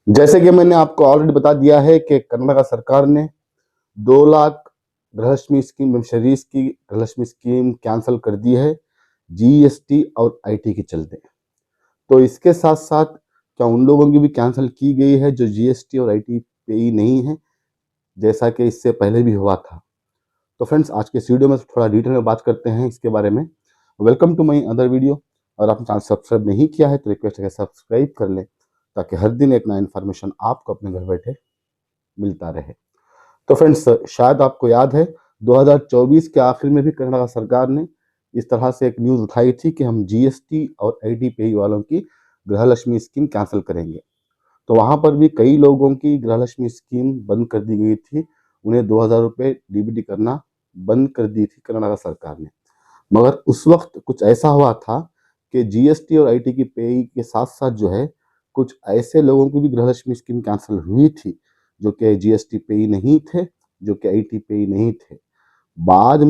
जैसे कि मैंने आपको ऑलरेडी बता दिया है कि कर्नाटका सरकार ने 2 लाख गृहलक्ष्मी स्कीम बेनिफिशरीज की गृहलक्ष्मी स्कीम कैंसिल कर दी है जीएसटी और आईटी के चलते। तो इसके साथ साथ क्या उन लोगों की भी कैंसिल की गई है जो जीएसटी और आईटी पेई नहीं है, जैसा कि इससे पहले भी हुआ था। तो फ्रेंड्स, आज के इस वीडियो में थोड़ा डिटेल में बात करते हैं इसके बारे में। Welcome to my other video. और आपने चैनल सब्सक्राइब नहीं किया है तो रिक्वेस्ट है सब्सक्राइब कर लें, ताकि हर दिन एक नया इन्फॉर्मेशन आपको अपने घर बैठे मिलता रहे। तो फ्रेंड्स, शायद आपको याद है 2024 के आखिर में भी कर्नाटक सरकार ने इस तरह से एक न्यूज़ उठाई थी कि हम जीएसटी और आईटी पेई वालों की गृहलक्ष्मी स्कीम कैंसिल करेंगे। तो वहाँ पर भी कई लोगों की गृहलक्ष्मी स्कीम बंद कर दी गई थी। उन्हें 2000 रुपये डीबीटी करना बंद कर दी थी कर्नाटक सरकार ने। मगर उस वक्त कुछ ऐसा हुआ था कि जीएसटी और आईटी की पेई के साथ साथ जो है कुछ ऐसे लोगों की भी गृहलक्ष्मी स्कीम कैंसिल हुई थी जो कि जीएसटी पेई नहीं थे, जो कि आईटी पेई नहीं थे। बाद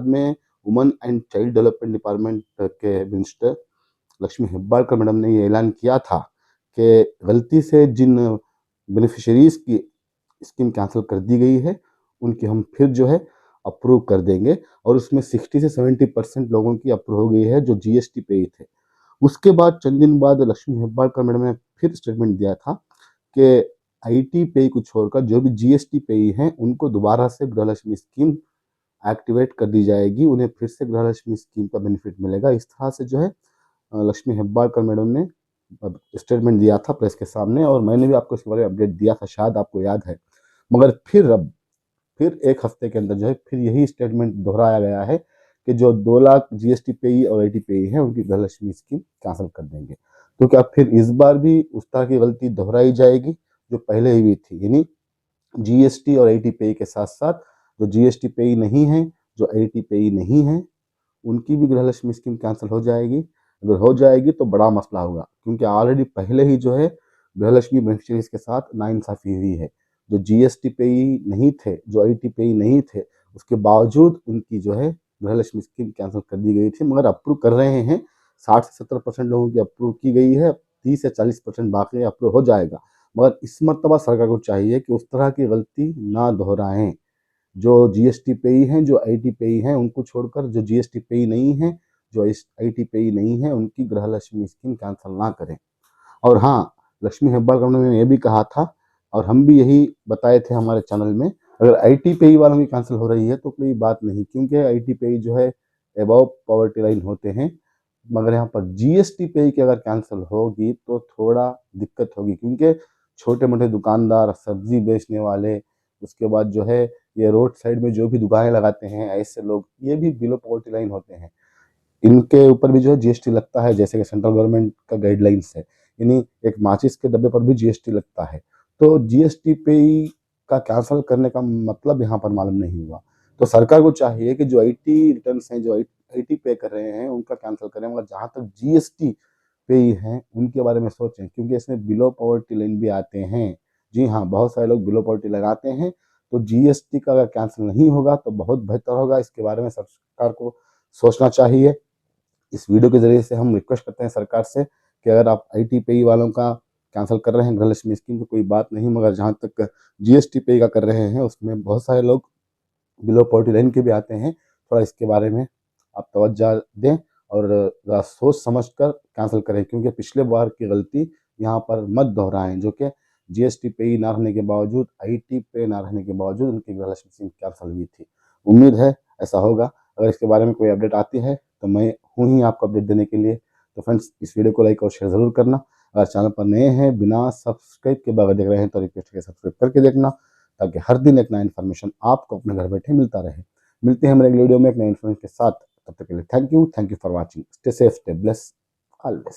में women and child development department के मिनिस्टर लक्ष्मी हेब्बाळकर मैडम ने ये ऐलान किया था कि गलती से जिन बेनिफिशरीज की स्कीम कैंसिल कर दी गई है उनकी हम फिर जो है अप्रूव कर देंगे। और उसमें 60 से 70% लोगों की अप्रूव हो गई है जो जीएसटी पे ही थे। उसके बाद चंद दिन बाद लक्ष्मी हेब्बाळकर मैडम ने फिर स्टेटमेंट दिया था कि आईटी पे को छोड़कर जो भी जीएसटी पे हैं उनको दोबारा से गृहलक्ष्मी स्कीम एक्टिवेट कर दी जाएगी, उन्हें फिर से गृहलक्ष्मी स्कीम का बेनिफिट मिलेगा। इस तरह से जो है लक्ष्मी हेब्बाळकर मैडम ने स्टेटमेंट दिया था प्रेस के सामने, और मैंने भी आपको इसके बारे में अपडेट दिया था, शायद आपको याद है। मगर फिर एक हफ्ते के अंदर जो है फिर यही स्टेटमेंट दोहराया गया है कि जो 2 लाख जीएसटी पेई और आईटी पेई हैं उनकी गृहलक्ष्मी स्कीम कैंसिल कर देंगे। तो क्या फिर इस बार भी उस तरह की गलती दोहराई जाएगी जो पहले हुई थी, यानी जीएसटी और आईटी पेई के साथ साथ जो जीएसटी पेई नहीं है, जो आईटी पेई नहीं है, उनकी भी गृहलक्ष्मी स्कीम कैंसिल हो जाएगी? अगर हो जाएगी तो बड़ा मसला होगा, क्योंकि ऑलरेडी पहले ही जो है गृहलक्ष्मी बेनिफिशरीज के साथ नाइंसाफ़ी हुई है। जो जीएसटी पेई नहीं थे, जो आईटी पेई नहीं थे, उसके बावजूद उनकी जो है गृहलक्ष्मी स्कीम कैंसिल कर दी गई थी। मगर अप्रूव कर रहे हैं, 60 से 70% लोगों की अप्रूव की गई है, 30 से 40% बाकी अप्रूव हो जाएगा। मगर इस मर्तबा सरकार को चाहिए कि उस तरह की गलती ना दोहराएं। जो जीएसटी पेई हैं, जो आईटी पेई हैं, उनको छोड़कर जो जीएसटी पेई नहीं हैं, जो आईटी पेई नहीं है, उनकी गृहलक्ष्मी स्कीम कैंसिल ना करें। और हाँ, लक्ष्मी हेब्बाळकर ने ये भी कहा था, और हम भी यही बताए थे हमारे चैनल में, अगर आईटी पेई वालों की कैंसिल हो रही है तो कोई बात नहीं, क्योंकि आईटी पेई जो है अबव पॉवर्टी लाइन होते हैं। मगर यहाँ पर जीएसटी पेई की अगर कैंसिल होगी तो थोड़ा दिक्कत होगी, क्योंकि छोटे मोटे दुकानदार, सब्जी बेचने वाले, उसके बाद जो है ये रोड साइड में जो भी दुकानें लगाते हैं, ऐसे लोग, ये भी बिलो पॉवर्टी लाइन होते हैं। इनके ऊपर भी जो है जीएसटी लगता है, जैसे कि सेंट्रल गवर्नमेंट का गाइडलाइंस है, यानी एक माचिस के डब्बे पर भी जीएसटी लगता है। तो जीएसटी पे का कैंसिल करने का मतलब यहाँ पर मालूम नहीं हुआ। तो सरकार को चाहिए कि जो आईटी रिटर्न्स हैं, जो आईटी पे कर रहे हैं, उनका कैंसिल करें। मगर जहाँ तक जीएसटी पे ही हैं, उनके बारे में सोचें, क्योंकि इसमें बिलो पॉवर्टी लाइन भी आते हैं। जी हाँ, बहुत सारे लोग बिलो पॉवर्टी लगाते हैं। तो जीएसटी का अगर कैंसिल नहीं होगा तो बहुत बेहतर होगा। इसके बारे में सरकार को सोचना चाहिए। इस वीडियो के ज़रिए से हम रिक्वेस्ट करते हैं सरकार से कि अगर आप आईटी पेई वालों का कैंसिल कर रहे हैं गृहलक्ष्मी स्कीम तो कोई बात नहीं, मगर जहाँ तक जीएसटी पेई का कर रहे हैं उसमें बहुत सारे लोग बिलो पॉवर्टी लाइन के भी आते हैं। थोड़ा इसके बारे में आप तवज्जो दें और ज़रा सोच समझ कर कैंसिल करें, क्योंकि पिछले बार की गलती यहाँ पर मत दोहराएं, जो कि जीएसटी पेई ना रहने के बावजूद, आईटी पे ना रहने के बावजूद उनकी गृहलक्ष्मी स्कीम कैंसिल हुई थी। उम्मीद है ऐसा होगा। अगर इसके बारे में कोई अपडेट आती है तो मैं हूँ ही आपको अपडेट देने के लिए। तो फ्रेंड्स, इस वीडियो को लाइक और शेयर ज़रूर करना। अगर चैनल पर नए हैं, बिना सब्सक्राइब के बगैर देख रहे हैं तो रिक्वेस्ट है सब्सक्राइब करके देखना, ताकि हर दिन एक नया इन्फॉर्मेशन आपको अपने घर बैठे मिलता रहे। मिलते हैं हमारे अगले वीडियो में एक नए इन्फॉर्मेशन के साथ। तब तक के लिए thank you for watching. Stay safe, stay bless, always.